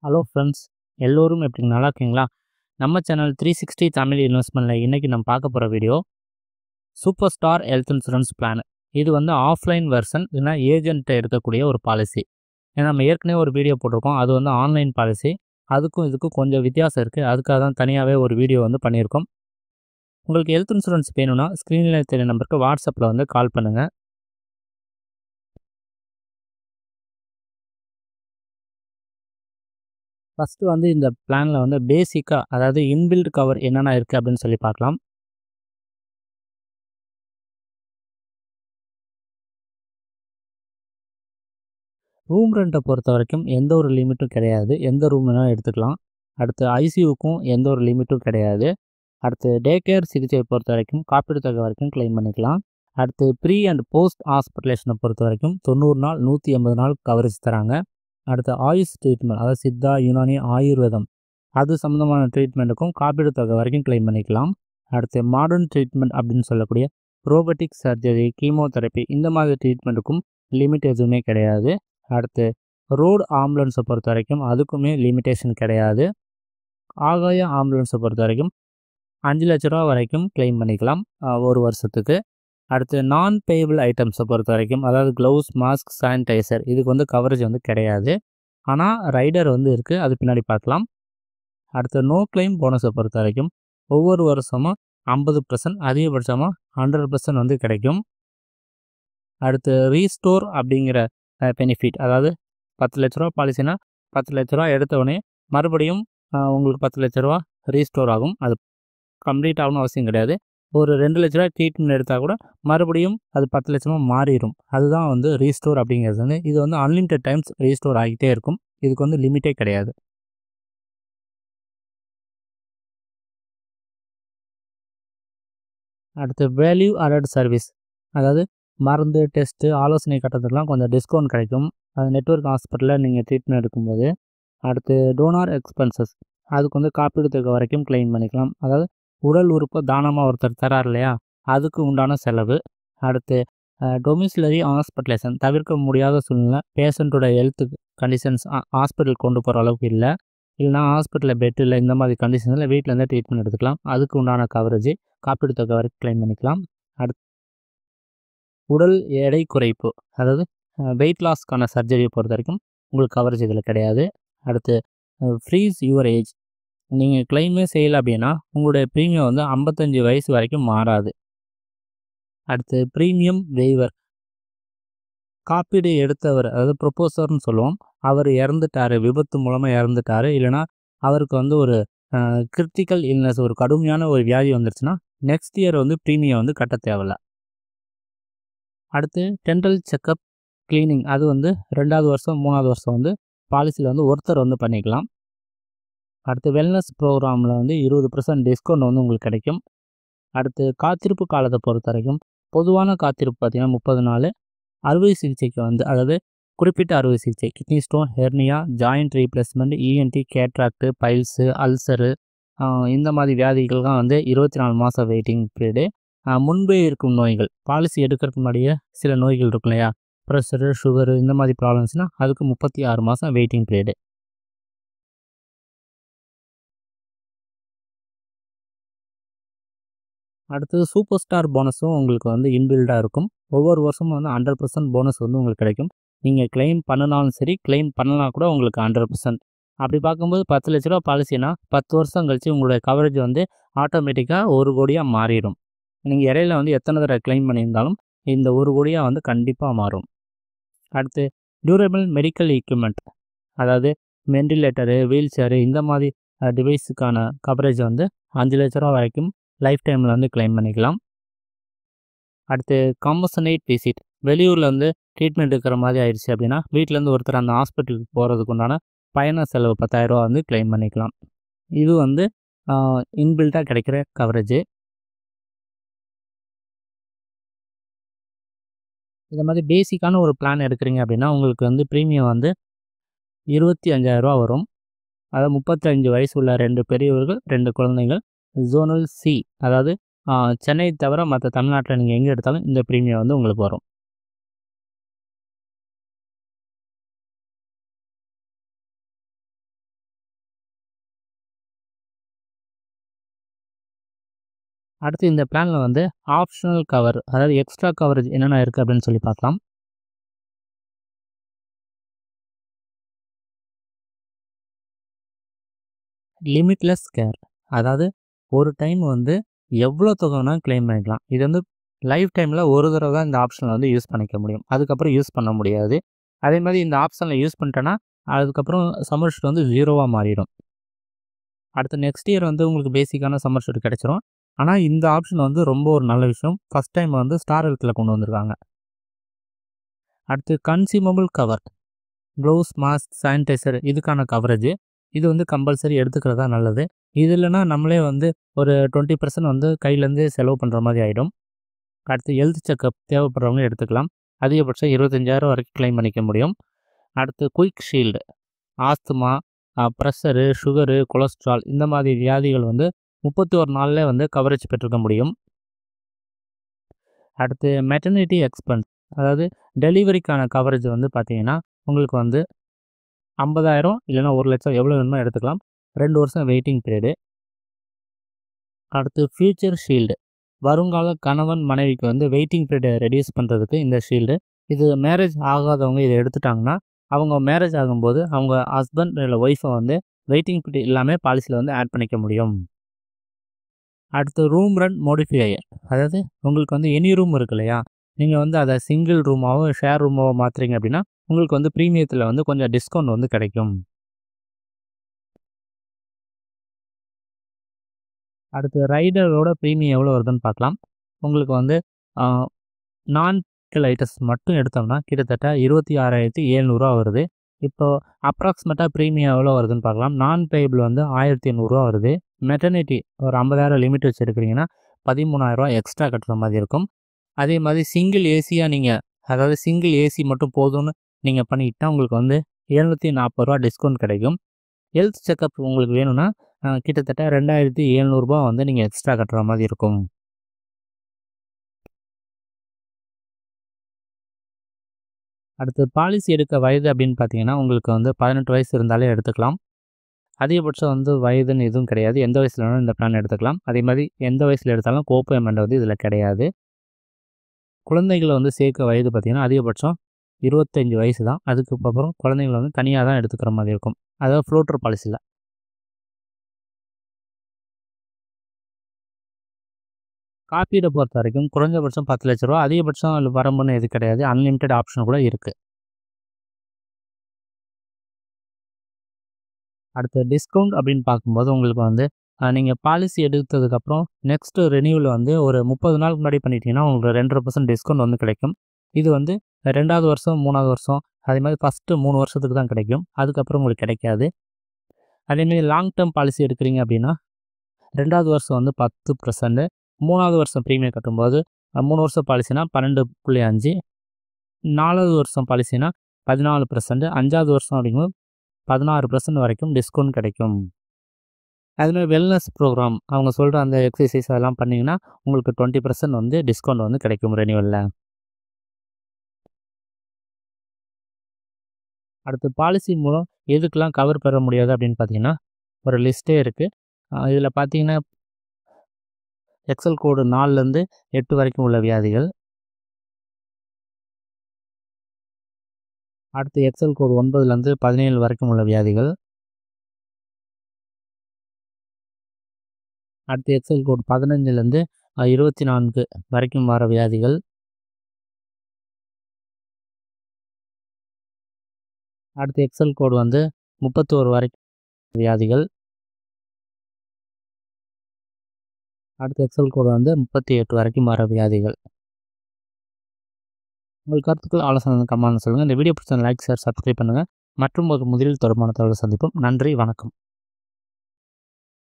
Hello friends, எல்லோரும் எப்படி நல்லா இருக்கீங்களா? நம்ம சேனல் 360 தமிழ் இன்வெஸ்ட்மெண்ட்டில் இன்றைக்கி நம்ம பார்க்க போகிற video super star health insurance plan. இது வந்து ஆஃப்லைன் வெர்ஷன், இல்லைனா ஏஜென்ட்டை இருக்கக்கூடிய ஒரு பாலிசி. ஏன்னா நம்ம ஏற்கனவே ஒரு வீடியோ போட்டிருக்கோம், அது வந்து ஆன்லைன் பாலிசி. அதுக்கும் இதுக்கும் கொஞ்சம் வித்தியாசம் இருக்குது. அதுக்காக தான் தனியாகவே ஒரு வீடியோ வந்து பண்ணியிருக்கோம். உங்களுக்கு ஹெல்த் இன்சூரன்ஸ் வேணும்னா ஸ்க்ரீனில் தெரிய நம்பருக்கு வாட்ஸ்அப்பில் வந்து கால் பண்ணுங்கள். ஃபஸ்ட்டு வந்து இந்த பிளானில் வந்து பேசிக்காக, அதாவது இன்பில்ட் கவர் என்னென்ன இருக்குது அப்படின்னு சொல்லி பார்க்கலாம். ரூம் ரெண்ட்டை பொறுத்த வரைக்கும் எந்த ஒரு லிமிட்டும் கிடையாது. எந்த ரூம் வேணாலும் எடுத்துக்கலாம். அடுத்து ஐசியூக்கும் எந்த ஒரு லிமிட்டும் கிடையாது. அடுத்து டே கேர் சிகிச்சையை பொறுத்த வரைக்கும் காப்பீடு தொகை வரைக்கும் கிளைம் பண்ணிக்கலாம். அடுத்து ப்ரீ அண்ட் போஸ்ட் ஹாஸ்பிட்டலேஷனை பொறுத்த வரைக்கும் 90 நாள் 180 நாள் கவரேஜ் தராங்க. அடுத்து ஆயுஷ் ட்ரீட்மெண்ட், அதாவது சித்தா, யுனானி, ஆயுர்வேதம் அது சம்மந்தமான ட்ரீட்மெண்ட்டுக்கும் காப்பீடு தொகை வரைக்கும் கிளைம் பண்ணிக்கலாம். அடுத்து மாடர்ன் ட்ரீட்மெண்ட் அப்படின்னு சொல்லக்கூடிய ரோபோட்டிக் சர்ஜரி, கீமோதெரப்பி இந்த மாதிரி ட்ரீட்மெண்ட்டுக்கும் லிமிட் எதுவுமே கிடையாது. அடுத்து ரோடு ஆம்புலன்ஸை பொறுத்த வரைக்கும் அதுக்குமே லிமிட்டேஷன் கிடையாது. ஆகாய ஆம்புலன்ஸை பொறுத்த வரைக்கும் 5 லட்ச ரூபா வரைக்கும் கிளைம் பண்ணிக்கலாம் ஒரு வருஷத்துக்கு. அடுத்து நான் பேயபிள் ஐட்டம்ஸை பொறுத்த வரைக்கும், அதாவது க்ளவுஸ், மாஸ்க், சானிடைசர் இதுக்கு வந்து கவரேஜ் வந்து கிடையாது. ஆனால் ரைடர் வந்து இருக்குது, அது பின்னாடி பார்க்கலாம். அடுத்து நோ கிளைம் போனஸை பொறுத்த வரைக்கும் ஒவ்வொரு வருஷமும் 50%, அதிகபட்சமாக 100% வந்து கிடைக்கும். அடுத்து ரீஸ்டோர் அப்படிங்கிற பெனிஃபிட், அதாவது 10 லட்ச ரூபா பாலிசினா 10 லட்ச ரூபா எடுத்தவுடனே மறுபடியும் உங்களுக்கு 10 லட்ச ரூபா ரீஸ்டோர் ஆகும். அது கம்ப்ளீட் ஆகணும்னு அவசியம் கிடையாது. ஒரு 2 லட்ச ரூபா ட்ரீட்மெண்ட் எடுத்தால் கூட மறுபடியும் அது 10 லட்சமாக மாறிடும். அதுதான் வந்து ரீஸ்டோர் அப்படிங்கிறது. வந்து இது வந்து அன்லிமிட்டட் டைம்ஸ் ரீஸ்டோர் ஆகிட்டே இருக்கும். இதுக்கு வந்து லிமிட்டே கிடையாது. அடுத்து வேல்யூ ஆடட் சர்வீஸ், அதாவது மருந்து, டெஸ்ட்டு, ஆலோசனை கட்டணத்துக்குலாம் கொஞ்சம் டிஸ்கவுண்ட் கிடைக்கும். அது நெட்வொர்க் ஹாஸ்பிட்டலில் நீங்கள் ட்ரீட்மெண்ட் எடுக்கும்போது. அடுத்து டோனார் எக்ஸ்பென்சஸ், அதுக்கு வந்து காப்பீடு தொகை வரைக்கும் கிளைம் பண்ணிக்கலாம். அதாவது உடல் உறுப்பை தானமாக ஒருத்தர் தரார் இல்லையா, அதுக்கு உண்டான செலவு. அடுத்து டொமிசிலரி ஹாஸ்பிட்டலேஷன், தவிர்க்க முடியாத சூழ்நிலை, பேஷண்ட்டோட ஹெல்த் கண்டிஷன்ஸ் ஹாஸ்பிட்டல் கொண்டு போகிற அளவுக்கு இல்லை, இல்லைனா ஹாஸ்பிட்டலில் பெட் இல்லை, இந்த மாதிரி கண்டிஷன்ஸில் வீட்டிலேருந்தே ட்ரீட்மெண்ட் எடுத்துக்கலாம். அதுக்கு உண்டான கவரேஜ் காப்பீடு தொகை வரைக்கும் கிளைம் பண்ணிக்கலாம். அடுத்து உடல் எடை குறைப்பு, அதாவது வெயிட் லாஸ்க்கான சர்ஜரியை பொறுத்த வரைக்கும் உங்களுக்கு கவரேஜ் இதில் கிடையாது. அடுத்து ஃப்ரீஸ் யுவர் ஏஜ், நீங்கள் கிளைமே செய்யலை அப்படின்னா உங்களுடைய ப்ரீமியம் வந்து 55 வயசு வரைக்கும் மாறாது. அடுத்து ப்ரீமியம் வெய்வர், காப்பீடு எடுத்தவர், அதாவது ப்ரொப்போசர்னு சொல்லுவோம், அவர் இறந்துட்டார், விபத்து மூலமாக இறந்துட்டார், இல்லைனா அவருக்கு வந்து ஒரு கிரிட்டிக்கல் இல்னஸ், ஒரு கடுமையான ஒரு வியாதி வந்துருச்சுன்னா நெக்ஸ்ட் இயர் வந்து ப்ரீமியம் வந்து கட்ட தேவையில்ல. அடுத்து டென்டல் செக்கப், கிளீனிங், அது வந்து 2வது வருஷம் 3வது வருஷம் வந்து பாலிசியில் வந்து ஒருத்தர் வந்து பண்ணிக்கலாம். அடுத்து வெல்னஸ் ப்ரோக்ராமில் வந்து 20% டிஸ்கவுண்ட் வந்து உங்களுக்கு கிடைக்கும். அடுத்து காத்திருப்பு காலத்தை பொறுத்த வரைக்கும் பொதுவான காத்திருப்பு பார்த்திங்கன்னா 30 நாள். அறுவை சிகிச்சைக்கு வந்து, அதாவது குறிப்பிட்ட அறுவை சிகிச்சை, kidney stone, hernia, joint replacement, ENT, cataract, piles, ulcer இந்த மாதிரி வியாதிகள்லாம் வந்து 24 மாதம் வெயிட்டிங் பீரியடு. முன்பே இருக்கும் நோய்கள், பாலிசி எடுக்கிறதுக்கு முன்னாடியே சில நோய்கள் இருக்கும் இல்லையா, ப்ரெஷரு, சுகரு இந்த மாதிரி ப்ராப்ளம்ஸ்னால் அதுக்கு 36 மாதம் வெயிட்டிங் பீரியடு. அடுத்தது சூப்பர் ஸ்டார் போனஸும் உங்களுக்கு வந்து இன்பில்டாக இருக்கும். ஒவ்வொரு வருஷமும் வந்து 100% போனஸ் வந்து உங்களுக்கு கிடைக்கும். நீங்கள் கிளைம் பண்ணினாலும் சரி, கிளைம் பண்ணலாம் கூட உங்களுக்கு 100%. அப்படி பார்க்கும்போது 10 லட்ச ரூபா பாலிசினா 10 வருஷம் கழித்து உங்களுடைய கவரேஜ் வந்து ஆட்டோமேட்டிக்காக 1 கோடியாக மாறிடும். நீங்கள் இடையில வந்து எத்தனை தடவை கிளைம் பண்ணியிருந்தாலும் இந்த 1 கோடியாக வந்து கண்டிப்பாக மாறும். அடுத்து டியூரபிள் மெடிக்கல் எக்யூப்மெண்ட், அதாவது வெண்டிலேட்டரு, வீல் சேரு இந்த மாதிரி டிவைஸுக்கான கவரேஜ் வந்து 5 லட்ச ரூபா வரைக்கும் லைஃப் டைமில் வந்து கிளைம் பண்ணிக்கலாம். அடுத்து காம்பன்சேட் விசிட், வெளியூரில் வந்து ட்ரீட்மெண்ட் எடுக்கிற மாதிரி ஆயிடுச்சு அப்படின்னா வீட்டிலேருந்து ஒருத்தர் அந்த ஹாஸ்பிட்டலுக்கு போகிறதுக்கு உண்டான பயண செலவு 10,000 ரூபா வந்து கிளைம் பண்ணிக்கலாம். இது வந்து இன்பில்ட்டாக கிடைக்கிற கவரேஜ். இந்த மாதிரி பேசிக்கான ஒரு பிளான் எடுக்கிறீங்க அப்படின்னா உங்களுக்கு வந்து ப்ரீமியம் வந்து 25,000 ரூபா வரும். அதாவது 35 வயசு உள்ள 2 பெரியவர்கள், 2 குழந்தைகள். ஜோனல் சி, அதாவது சென்னை தவிர மற்ற தமிழ்நாட்டில் நீங்கள் எங்கே எடுத்தாலும் இந்த ப்ரீமியம் வந்து உங்களுக்கு வரும். அடுத்து இந்த பிளானில் வந்து ஆப்ஷனல் கவர், அதாவது எக்ஸ்ட்ரா கவரேஜ் என்னென்ன இருக்குது அப்படின்னு சொல்லி பார்க்கலாம். லிமிட்லெஸ் கேர், அதாவது ஒரு டைம் வந்து எவ்வளோ தொகை வேணாலும் கிளைம் பண்ணிக்கலாம். இது வந்து லைஃப் டைமில் ஒரு தடவை தான் இந்த ஆப்ஷனில் வந்து யூஸ் பண்ணிக்க முடியும், அதுக்கப்புறம் யூஸ் பண்ண முடியாது. அதே மாதிரி இந்த ஆப்ஷனில் யூஸ் பண்ணிட்டேன்னா அதுக்கப்புறம் சம்மர் ஷூட் வந்து 0வாக மாறிடும். அடுத்து நெக்ஸ்ட் இயர் வந்து உங்களுக்கு பேசிக்கான சம்மர் ஷூட் கிடச்சிரும். ஆனால் இந்த ஆப்ஷன் வந்து ரொம்ப ஒரு நல்ல விஷயம். ஃபஸ்ட் டைம் வந்து ஸ்டார் ஹெல்த்தில் கொண்டு வந்திருக்காங்க. அடுத்து consumable cover, gloves, mask, sanitiser, இதுக்கான கவரேஜ் இது வந்து கம்பல்சரி எடுத்துக்கிறதா நல்லது. இது இல்லைன்னா நம்மளே வந்து ஒரு 20% வந்து கையிலேருந்து செலவு பண்ணுற மாதிரி ஆகிடும். அடுத்து ஹெல்த் செக்கப் தேவைப்படுறவங்க எடுத்துக்கலாம். அதிகபட்சம் 25,000 வரைக்கும் கிளைம் பண்ணிக்க முடியும். அடுத்து quick shield, asthma, pressure, sugar, cholesterol இந்த மாதிரி வியாதிகள் வந்து 31 நாளில் வந்து கவரேஜ் பெற்றுக்க முடியும். அடுத்து மெட்டர்னிட்டி எக்ஸ்பென்ஸ், அதாவது டெலிவரிக்கான கவரேஜ் வந்து பார்த்திங்கன்னா உங்களுக்கு வந்து 50,000 இல்லைனா 1,00,000 எவ்வளோ வேணுமோ எடுத்துக்கலாம். 2 வருஷம் வெயிட்டிங் பீரியடு. அடுத்து ஃப்யூச்சர் ஷீல்டு, வருங்கால கணவன் மனைவிக்கு வந்து வெயிட்டிங் பீரியடை ரெடியூஸ் பண்ணுறதுக்கு இந்த ஷீல்டு. இது மேரேஜ் ஆகாதவங்க இதை எடுத்துட்டாங்கன்னா அவங்க மேரேஜ் ஆகும்போது அவங்க ஹஸ்பண்ட் இல்லை ஒய்ஃபை வந்து வெயிட்டிங் பீரியட் இல்லாமல் பாலிசியில் வந்து ஆட் பண்ணிக்க முடியும். அடுத்து ரூம் ரெண்ட் மோடிஃபையர், அதாவது உங்களுக்கு வந்து எனி ரூம் இருக்கு இல்லையா, நீங்கள் வந்து அதை சிங்கிள் ரூமாவோ ஷேர் ரூமாவோ மாற்றுறீங்க அப்படின்னா உங்களுக்கு வந்து ப்ரீமியத்தில் வந்து கொஞ்சம் டிஸ்கவுண்ட் வந்து கிடைக்கும். அடுத்து ரைடரோட ப்ரீமியம் எவ்வளோ வருதுன்னு பார்க்கலாம். உங்களுக்கு வந்து நான் ஐட்டம்ஸ் மட்டும் எடுத்தோம்னா கிட்டத்தட்ட 26,700 வருது. இப்போது அப்ராக்சிமேட்டாக ப்ரீமியம் எவ்வளோ வருதுன்னு பார்க்கலாம். நான் பேயபிள் வந்து 1,800 வருது. மெட்டர்னிட்டி ஒரு 50,000 லிமிட் வச்சுருக்கிறீங்கன்னா 13,000 எக்ஸ்ட்ரா கட்டுற மாதிரி இருக்கும். அதே மாதிரி சிங்கிள் ஏசியாக நீங்கள், அதாவது சிங்கிள் ஏசி மட்டும் போதும்னு நீங்கள் பண்ணிக்கிட்டால் உங்களுக்கு வந்து 740 டிஸ்கவுண்ட் கிடைக்கும். ஹெல்த் செக்கப் உங்களுக்கு வேணும்னா கிட்டத்தட்ட 2,700 வந்து நீங்கள் எக்ஸ்ட்ரா கட்டுற மாதிரி இருக்கும். அடுத்து பாலிசி எடுக்க வயது அப்படின்னு பார்த்தீங்கன்னா உங்களுக்கு வந்து 18 வயசு இருந்தாலே எடுத்துக்கலாம். அதிகபட்சம் வந்து வயதுன்னு எதுவும் கிடையாது. எந்த வயசில் வேணாலும் இந்த பிளான் எடுத்துக்கலாம். அதே மாதிரி எந்த வயசில் எடுத்தாலும் கோபேமெண்ட் வந்து இதில் கிடையாது. குழந்தைகளை வந்து சேர்க்க வயது பார்த்திங்கன்னா அதிகபட்சம் 25 வயசு தான். அதுக்கப்புறம் குழந்தைங்களை வந்து தனியாக தான் எடுத்துக்கிற மாதிரி இருக்கும், அதாவது ஃப்ளோட்டர் பாலிசியில். காப்பீடை பொறுத்த வரைக்கும் குறைஞ்சபட்சம் 10 லட்ச ரூபா, அதிகபட்சம் அதில் வரம்புன்னு எது கிடையாது. அன்லிமிட்டெட் ஆப்ஷன் கூட இருக்குது. அடுத்து டிஸ்கவுண்ட் அப்படின்னு பார்க்கும்போது உங்களுக்கு வந்து நீங்கள் பாலிசி எடுத்ததுக்கப்புறம் நெக்ஸ்ட்டு ரெனியூவில் வந்து ஒரு 30 நாளுக்கு முன்னாடி பண்ணிட்டீங்கன்னா உங்களுக்கு 2.5% டிஸ்கவுண்ட் வந்து கிடைக்கும். இது வந்து 2வது வருஷம், 3வது வருஷம், அதே மாதிரி ஃபஸ்ட்டு 3 வருஷத்துக்கு தான் கிடைக்கும். அதுக்கப்புறம் உங்களுக்கு கிடைக்காது. அதேமாரி லாங் டேர்ம் பாலிசி எடுக்கிறீங்க அப்படின்னா 2வது வருஷம் வந்து 10%, 3வது வருஷம் ப்ரீமியம் கட்டும்போது 3 வருஷம் பாலிசினா 12.5, 4வது வருஷம் பாலிசினா 14%, 5வது வருஷம் அப்படிங்கும்போது 16% வரைக்கும் டிஸ்கவுண்ட் கிடைக்கும். அதுமாதிரி வெல்னஸ் ப்ரோக்ராம் அவங்க சொல்கிற அந்த எக்ஸசைஸ் அதெல்லாம் பண்ணிங்கன்னா உங்களுக்கு 20% வந்து டிஸ்கவுண்ட் வந்து கிடைக்கும் ரெனியூவலில். அடுத்து பாலிசி மூலம் எதுக்கெலாம் கவர் பெற முடியாது அப்படின்னு பார்த்தீங்கன்னா ஒரு லிஸ்ட்டே இருக்குது. இதில் பார்த்தீங்கன்னா எக்ஸல் கோடு 4லேருந்து 8 வரைக்கும் உள்ள வியாதிகள். அடுத்து எக்ஸல் கோடு 9லேருந்து 17 வரைக்கும் உள்ள வியாதிகள். அடுத்து எக்ஸல் கோடு 15லேருந்து 24 வரைக்கும் வர வியாதிகள். அடுத்து எக்ஸல் கோடு வந்து 31 வரைக்கும் வியாதிகள். அடுத்து எக்ஸல் கோடு வந்து 38 வரைக்கும் வர வியாதிகள். உங்கள் கருத்துக்கள் ஆலோசனை கமெண்ட்ல சொல்லுங்கள். இந்த வீடியோ பிடிச்ச லைக், ஷேர், சப்ஸ்கிரைப் பண்ணுங்கள். மற்றும் ஒரு முதலில் தொடர்பான தகவல் சந்திப்போம். நன்றி, வணக்கம்.